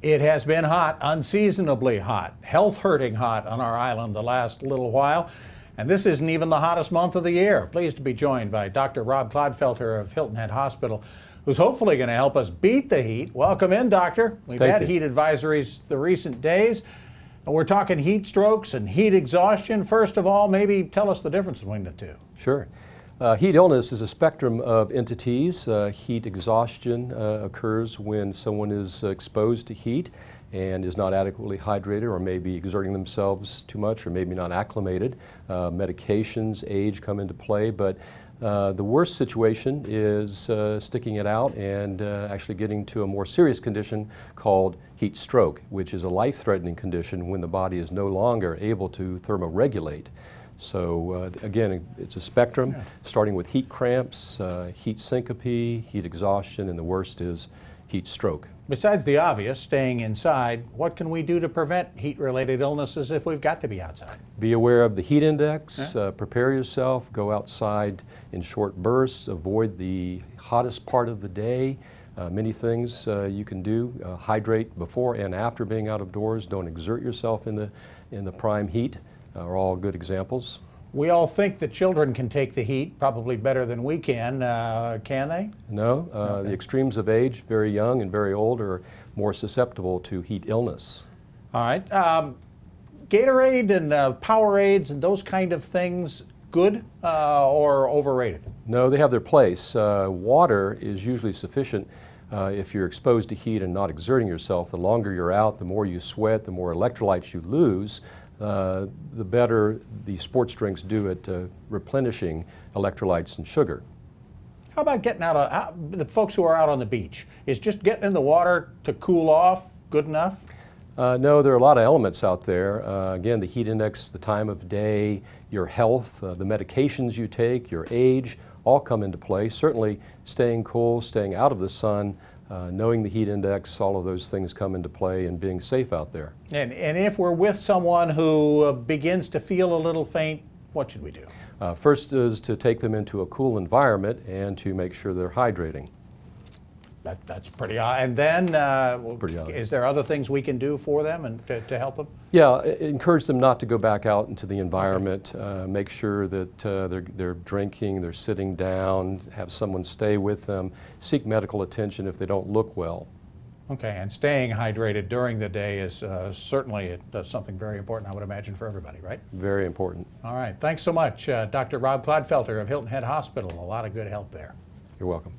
It has been hot, unseasonably hot, health-hurting hot on our island the last little while. And this isn't even the hottest month of the year. Pleased to be joined by Dr. Rob Clodfelter of Hilton Head Hospital, who's hopefully going to help us beat the heat. Welcome in, Doctor. We've had heat advisories the recent days. And we're talking heat strokes and heat exhaustion. First of all, maybe tell us the difference between the two. Sure. Heat illness is a spectrum of entities. Heat exhaustion occurs when someone is exposed to heat and is not adequately hydrated, or maybe exerting themselves too much, or maybe not acclimated. Medications, age come into play, but the worst situation is sticking it out and actually getting to a more serious condition called heat stroke, which is a life-threatening condition when the body is no longer able to thermoregulate. So again, it's a spectrum, starting with heat cramps, heat syncope, heat exhaustion, and the worst is heat stroke. Besides the obvious, staying inside, what can we do to prevent heat-related illnesses if we've got to be outside? Be aware of the heat index, prepare yourself, go outside in short bursts, avoid the hottest part of the day. Many things you can do. Hydrate before and after being out of doors. Don't exert yourself in the prime heat. Are all good examples. We all think that children can take the heat probably better than we can. Can they? No. The extremes of age, very young and very old, are more susceptible to heat illness. All right. Gatorade and Powerades and those kind of things, good or overrated? No, they have their place. Water is usually sufficient if you're exposed to heat and not exerting yourself. The longer you're out, the more you sweat, the more electrolytes you lose. The better the sports drinks do at replenishing electrolytes and sugar. How about getting out, the folks who are out on the beach? Is just getting in the water to cool off good enough? No, there are a lot of elements out there. Again, the heat index, the time of day, your health, the medications you take, your age, all come into play. Certainly staying cool, staying out of the sun, knowing the heat index, all of those things come into play, and being safe out there. And if we're with someone who begins to feel a little faint, what should we do? First is to take them into a cool environment and to make sure they're hydrating. That's pretty odd. And then, is there other things we can do for them and to help them? Yeah, encourage them not to go back out into the environment. Make sure that they're drinking, they're sitting down, have someone stay with them. Seek medical attention if they don't look well. Okay, and staying hydrated during the day is certainly something very important, I would imagine, for everybody, right? Very important. All right, thanks so much, Dr. Rob Clodfelter of Hilton Head Hospital. A lot of good help there. You're welcome.